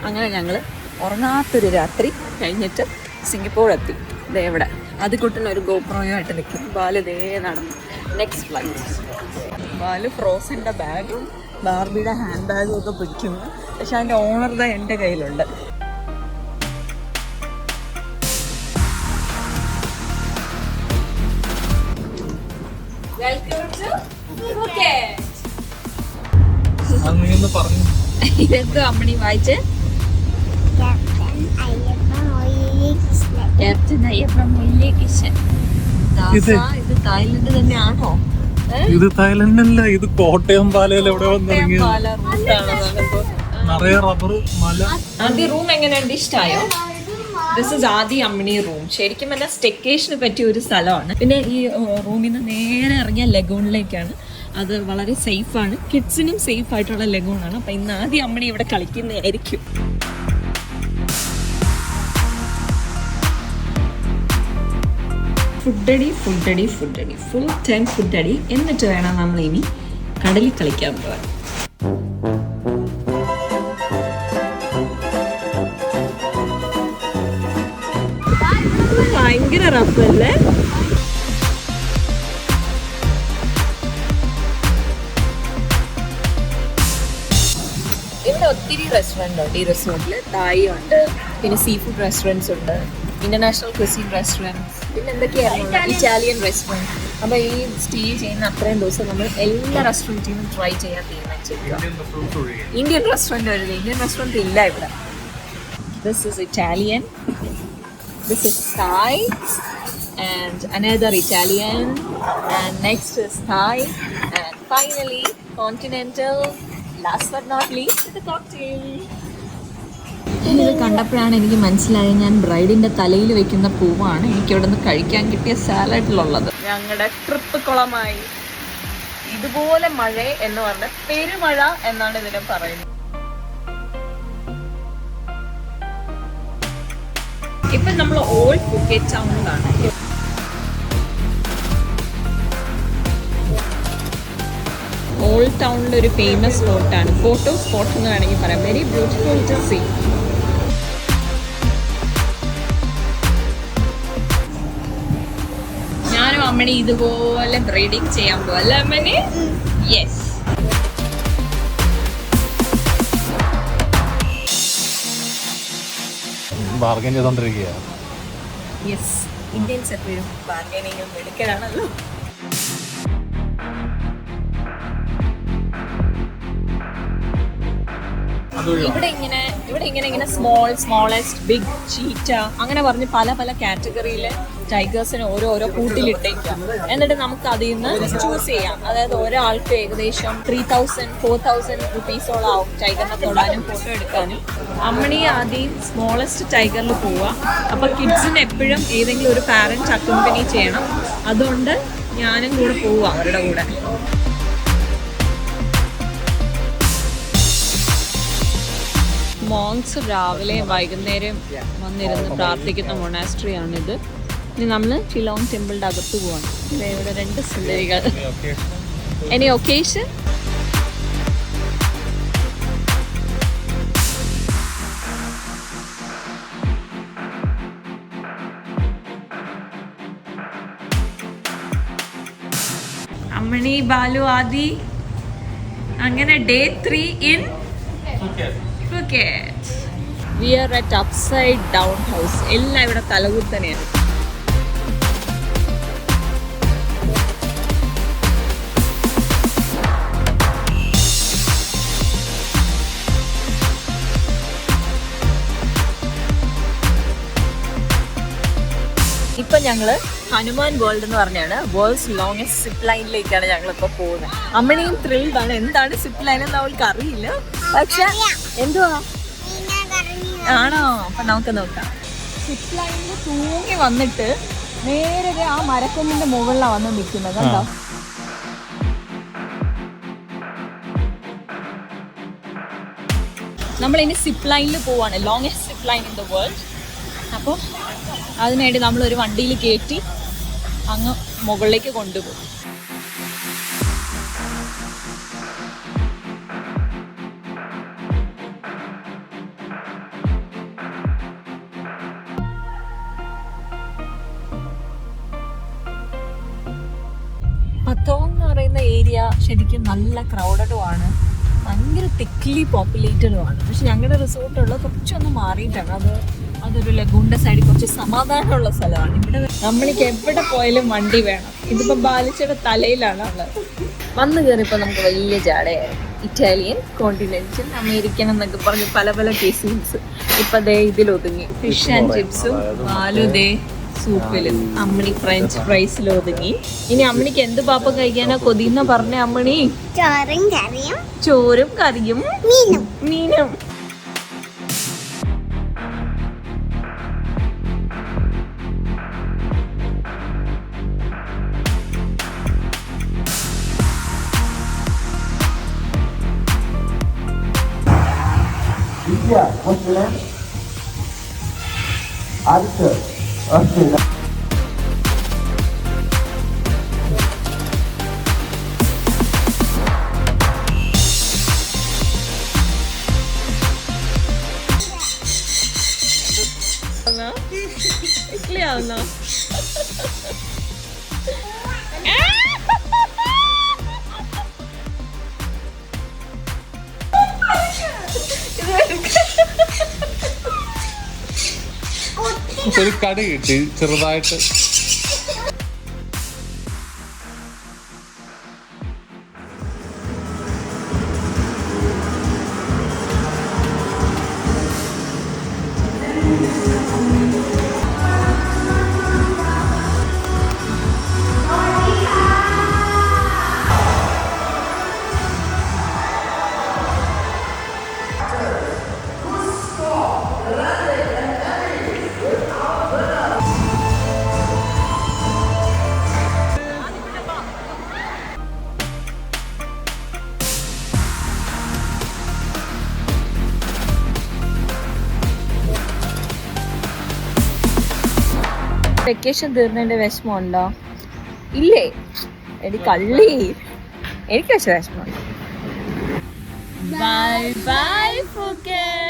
അങ്ങനെ ഞങ്ങൾ ഉറങ്ങാത്തൊരു രാത്രി കഴിഞ്ഞിട്ട് സിംഗപ്പൂർ എത്തി. ഇതേ ഇവിടെ അതിക്കുട്ടൻ ഒരു ഗോപ്രോയുമായിട്ട് നിൽക്കും. ബാല് ഇതേ നടന്നു. Next flight. ബാല് ഫ്രോസിൻ്റെ ബാഗും ബാർബിയുടെ ഹാൻഡ് ബാഗും ഒക്കെ പിടിക്കുന്നു. പക്ഷെ അതിൻ്റെ ഓണർ എൻ്റെ കയ്യിലുണ്ട്. ഇതെന്തോ അമ്മണി വായിച്ച് ക്യാപ്റ്റൻ അയ്യപ്പ മൊയ്ലി കിഷൻ. ഇത് തായ്ലൻഡ് തന്നെയാണോ? ഇത് തായ്ലൻഡ് അല്ല, ഇത് കോട്ടയം പാലയിൽ എവിടെ വന്നിറങ്ങിയത്. നിറയെ റബ്ബർ മല. ആദ്യ റൂം എങ്ങനെയുണ്ട്? ഇഷ്ടമായോ? This is Aadhi Ammini room. ശരിക്കും പറഞ്ഞാൽ സ്റ്റെക്കേഷന് പറ്റിയ ഒരു സ്ഥലമാണ്. പിന്നെ ഈ റൂമിൽ നിന്ന് നേരെ ഇറങ്ങിയ ലഗൂണിലേക്കാണ്. അത് വളരെ സേഫാണ്, കിഡ്സിനും സേഫ് ആയിട്ടുള്ള ലഗൂണാണ്. അപ്പം ഇന്ന് ആദ്യം അമ്മിണി ഇവിടെ കളിക്കുന്നതായിരിക്കും. ഫുഡടി ഫുഡടി ഫുഡടി, ഫുൾ ടൈം ഫുഡടി. എന്നിട്ട് വേണം നമ്മൾ ഇനി കടലിൽ കളിക്കാൻ പോകാൻ. ഭയങ്കര റഫല്ലേ? ഇവിടെ ഒത്തിരി റെസ്റ്റോറൻ്റ് ഉണ്ട്. ഈ റെസ്റ്റോറൻറ്റിൽ തായ് ഉണ്ട്, പിന്നെ സീ ഫുഡ് റെസ്റ്റോറൻറ്റ്സ് ഉണ്ട്, ഇന്റർനാഷണൽ ക്വിസീൻ റെസ്റ്റോറൻറ്റ്സ്, പിന്നെ എന്തൊക്കെയായിരുന്നു ഇറ്റാലിയൻ റെസ്റ്റോറൻറ്റ്. അപ്പോൾ ഈ സ്റ്റേ ചെയ്യുന്ന അത്രയും ദിവസം നമ്മൾ എല്ലാ റെസ്റ്റോറൻറ്റിനും ട്രൈ ചെയ്യാൻ തീരുമാനിച്ചിരിക്കുക. ഇന്ത്യൻ റെസ്റ്റോറൻറ്റ് വരുന്നത്, ഇന്ത്യൻ റെസ്റ്റോറൻറ്റ് ഇല്ല ഇവിടെ. This is Italian, this is Thai, and another Italian, and next is Thai, and finally continental. Last but not least, the cocktail. ഇത് കണ്ടപ്പോഴാണ് എനിക്ക് മനസ്സിലായത് ഞാൻ ബ്രൈഡിന്റെ തലയിൽ വെക്കുന്ന പൂവാണ് എനിക്ക് ഇവിടെ നിന്ന് കഴിക്കാൻ കിട്ടിയ സാലഡിലുള്ളത്. ഞങ്ങളുടെ ട്രിപ്പ് കുളമായി. ഇതുപോലെ മഴ എന്ന് പറഞ്ഞ പെരുമഴ എന്നാണ് ഇതിനെ പറയുന്നത്. ഇപ്പം നമ്മൾ ഓൾഡ് ഫുക്കറ്റ് ടൗണിലാണ്. ഓൾഡ് ടൗണിലൊരു ഫേമസ് സ്പോട്ടാണ്, ഫോട്ടോ സ്പോട്ട് എന്ന് വേണമെങ്കിൽ പറയാം. Very beautiful to see. ഞാനും അമ്മണി ഇതുപോലെ ബ്രീഡിങ് ചെയ്യാൻ പോവാ അല്ലേ അമ്മണി? യെസ്. ബാർഗൈൻ ചെയ്തോണ്ടിരിക്കുക. യെസ്, ഇന്ത്യൻസ് എപ്പോഴും ബാർഗൈനിങ്ങും എടുക്കലാണല്ലോ. ഇവിടെ ഇങ്ങനെ സ്മോളസ്റ്റ്, ബിഗ്, ചീറ്റ അങ്ങനെ പറഞ്ഞ് പല പല കാറ്റഗറിയിലെ ടൈഗേഴ്സിന് ഓരോ കൂട്ടിലിട്ടേക്കാം. എന്നിട്ട് നമുക്ക് അതിൽ നിന്ന് ചൂസ് ചെയ്യാം. അതായത് ഒരാൾക്ക് ഏകദേശം 3000-4000 റുപ്പീസോളം ആവും ടൈഗറിനെ തൊടാനും ഫോട്ടോ എടുക്കാനും. അമ്മണി ആദ്യം സ്മോളസ്റ്റ് ടൈഗറിൽ പോവുക. അപ്പോൾ കിഡ്സിന് എപ്പോഴും ഏതെങ്കിലും ഒരു പാരന്റ് അക്കമ്പനി ചെയ്യണം. അതുകൊണ്ട് ഞാനും കൂടെ പോവുക അവരുടെ കൂടെ. മോങ്സ് രാവിലെ വൈകുന്നേരം വന്നിരുന്ന് പ്രാർത്ഥിക്കുന്ന മൊണാസ്ട്രി ആണിത്. ഇനി നമ്മൾ ചിലോങ് ടെമ്പിളിൻ്റെ അകത്ത് പോവാണ്. ഇവിടെ 2 സുന്ദരികൾ. Any occasion? അമ്മണി, ബാലു, ആദി. അങ്ങനെ day 3 in Phuket. We are at Upside Down House. എല്ലാം ഇവിടെ തലകുത്തനെയാണ്. ഇപ്പൊ ഞങ്ങള് ഹനുമാൻ വേൾഡ് എന്ന് പറഞ്ഞാണ് വേൾഡ്സ് ലോങ്സ്റ്റ് സിപ്പ് ലൈനിലേക്കാണ് ഞങ്ങളിപ്പോ പോകുന്നത്. അമ്മണിയും ത്രിൽഡ് ആണ്. എന്താണ് സിപ്പ് ലൈൻ എന്ന് അവൾക്ക് അറിയില്ല. പക്ഷെ എന്തുവാ ആണോ? അപ്പൊ നമുക്ക് നോക്കാം. സിപ്പ് ലൈനിൽ തൂങ്ങി വന്നിട്ട് നേരെ ആ മരക്കൊമ്പിന്റെ മുകളിലാണ് വന്ന് നിൽക്കുന്നത്. കണ്ടോ? നമ്മളിനി സിപ്പ് ലൈനിൽ പോവാണ്. Longest zip line in the world. അപ്പോൾ അതിനായിട്ട് നമ്മളൊരു വണ്ടിയിൽ കയറ്റി അങ്ങ് മുകളിലേക്ക് കൊണ്ടുപോകും. പത്തോങ് എന്ന് പറയുന്ന ഏരിയ ശരിക്കും നല്ല ക്രൗഡഡും ആണ്, ഭയങ്കര തിക്ലി പോപ്പുലേറ്റഡും ആണ്. പക്ഷെ ഞങ്ങളുടെ റിസോർട്ടുള്ള കുറച്ചൊന്ന് മാറിയിട്ടാണ്. അതൊരു ലഗൂണിന്റെ സൈഡിൽ കുറച്ച് സമാധാനമുള്ള സ്ഥലമാണ്. ഇവിടെ നമ്മൾക്ക് എവിടെ പോയാലും വണ്ടി വേണം. ഇതിപ്പോ ബാലിച്ചയുടെ തലയിലാണ് ഉള്ളത്. വന്നു കയറിയപ്പോൾ നമുക്ക് വലിയ ജാടയായിരുന്നു. ഇറ്റാലിയൻ, കോണ്ടിനെന്റൽ, അമേരിക്കൻ എന്നൊക്കെ പറഞ്ഞ് പല പല കേസീസ് ഇപ്പൊ ദേ ഇതിലൊതുങ്ങി. ഫിഷ് ആൻഡ് ചിപ്സും ബാലു ദേ സൂപ്പിലും, അമ്മണി ഫ്രഞ്ച് ഫ്രൈസിൽ ഒതുങ്ങി. ഇനി അമ്മണിക്ക് എന്ത് പാപ്പ കഴിക്കാനാ കൊതിന്ന പറഞ്ഞ അമ്മണി? ചോറും കറിയും മീനും. ഇക്ലിയാവുന്നോ? ഒരു കടി കിട്ടി ചെറുതായിട്ട്. വെക്കേഷൻ തീർന്നതിന്റെ വിഷമമുണ്ടോ? ഇല്ലേ? എടി കള്ളി, എനിക്ക് പക്ഷെ വിഷമമുണ്ട്. Bye bye Phuket.